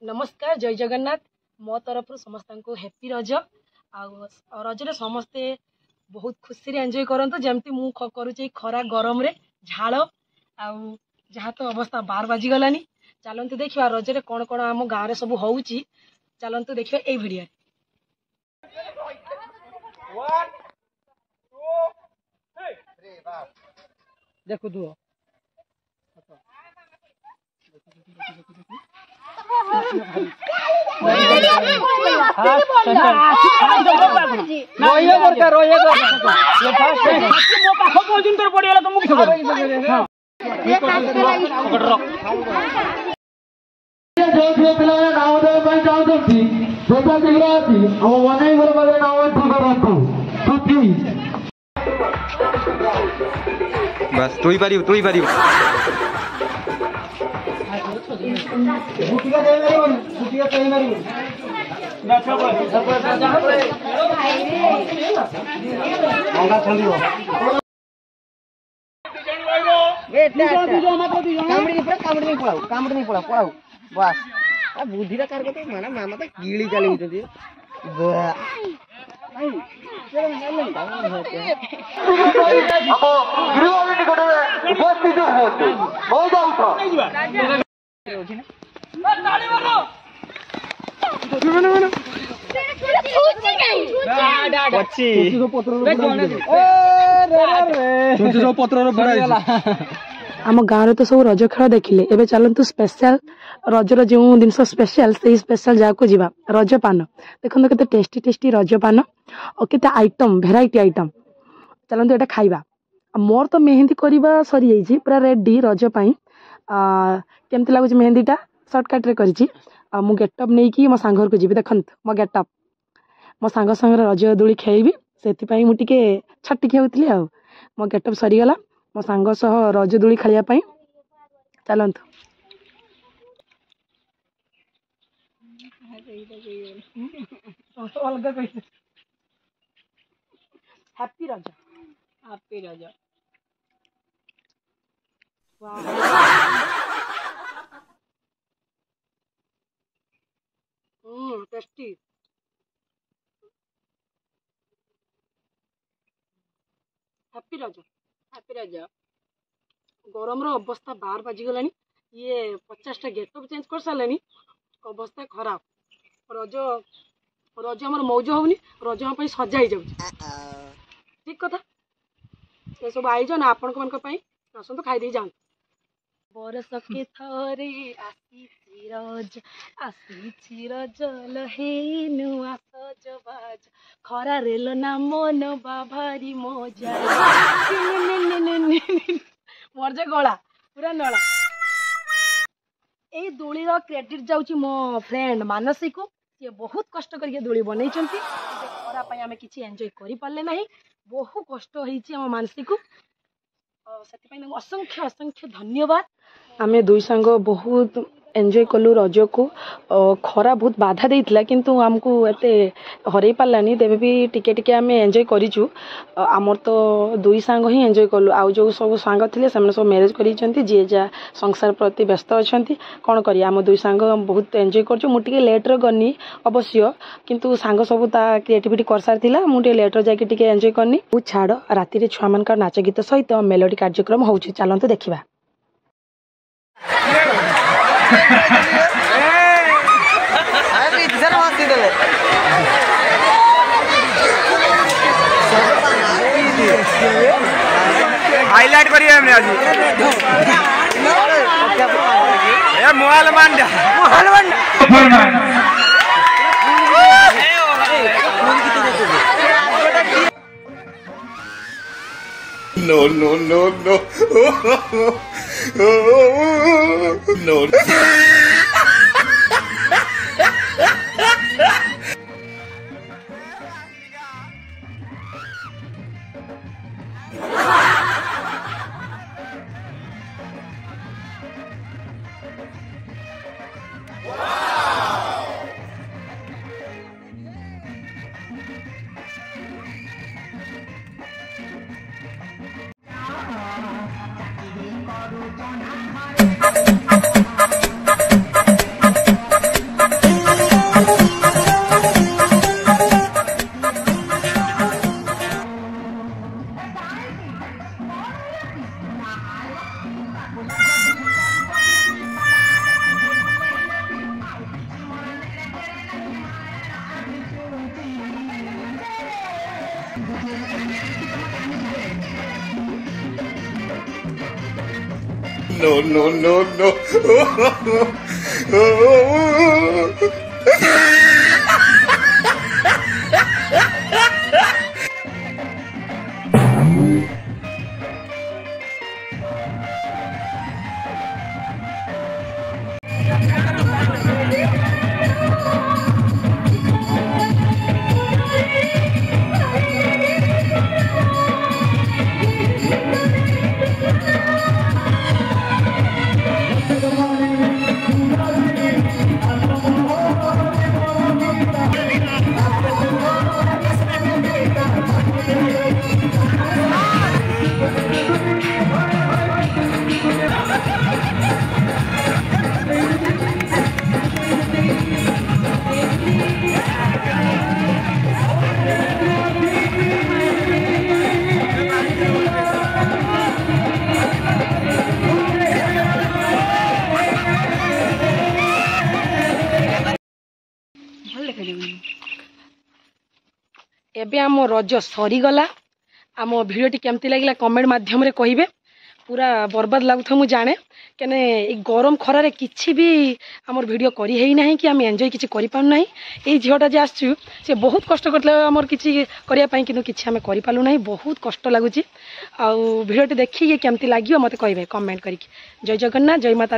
नमस्कार जय जगन्नाथ मो तरफ समस्त को हैप्पी रज रजरे समस्ते बहुत खुशी रे एंजॉय करंतु जमती मु करूचे खरा गरम रे झाड़ जहाँ तो अवस्था 12 बाजी गलानी। चलतु देखा रजरे कौन कौन आम गाँव में सब होउची चलतु देखिए ए भिडियो देखो दुओ बस तू ही पारी बस बुद्धि मामा तो गिली चली आम गाँव तो सब रज खेल देखिले एबे चलतु स्पेशल रजर जो जिनस स्पेशल से स्पेशल जगह जीवा रजपान देखो केते टेस्टी टेस्टी रजपान और केते आइटम भेराइटी आइटम चलतु एटा खाइबा। मोर तो मेहंदी करवा सरी जाइए पूरा रेडी रज पाई केमती लगुच मेहंदीटा सर्टकट रे करिछि मु गेटअप नहीं कि मो सांग घर को जीवी देखत मो गेटअप मो सांग संग रज दोली खेली से मुझे छटिक होती आ मो गेटअप सरीगला मो सांग सह रज दोली खेलिया चलतु हैप्पी रज टेस्टी हैप्पी रज गरम रो अवस्था 12 बाजी गलानी ये 50टा गेटअप चेंज कर सारे अवस्था खराब रज आम मौज होनी रज हम सजाई जाऊँ ठीक कथा ये सब आयोजन आपण मान आसतु खाई जाऊँ बरस के थरे आसी रज लहेनु सजबाज खरा रेल ना मन बाभारी मजा मोर जे गला पूरा नला ए दोली क्रेडिट जाउची मो फ्रेंड मानसी को ये बहुत कष्ट करके दोली बनई खरा पाई आमे किछि एंजॉय करि पाले नाही बहुत कष्ट होईची हम मानसी को असंख्य असंख्य धन्यवाद। आमे दुई सांग बहुत एंजॉय कलु रज को खरा बहुत बाधा देइथिला किंतु हमको एते हरई पालानी तेबे भी टिके टिके आमे एंजॉय करिचु आमर तो दुई सांग ही एंजॉय कलु आउ जो सब सांग थिले सेमने सब मैरिज करिचंती जे जा संसार प्रति व्यस्त अछंती कोन करी आम दुई सांग बहुत एंजॉय करचु मु टिके लेट रे गनी अवश्य किंतु सांग सब ता क्रिएटिविटी कर सारथिला मु टिके लेट रे जाके टिके एंजॉय करनी उ छाड़ राती रे छुआ मानकर नाच गीत सहित मेलोडी कार्यक्रम होउची चलंतु देखिबा। हाईलाइट करिए हमने आज ये मोबाइल मान जा no no no no no No, no, no, no. एबे आम रज सरीगला आम भिडियोटी केमती लगे कमेंट माध्यम कहे पूरा बर्बाद लगुता मुझे जाने कने गरम खरारे किसी भी आमर वीडियो करी है ना कि आम एंजॉय किसी करि पारु नाही। ए झीटा जे आसु से बहुत कष्ट करले आमर किसी करिया पई किनु किछि आमे करि पालु नाही बहुत कष्ट लागुची। आ वीडियोटी देखिए केमती लागियो मते कहबे कमेंट करिक। जय जगन्नाथ जय माता।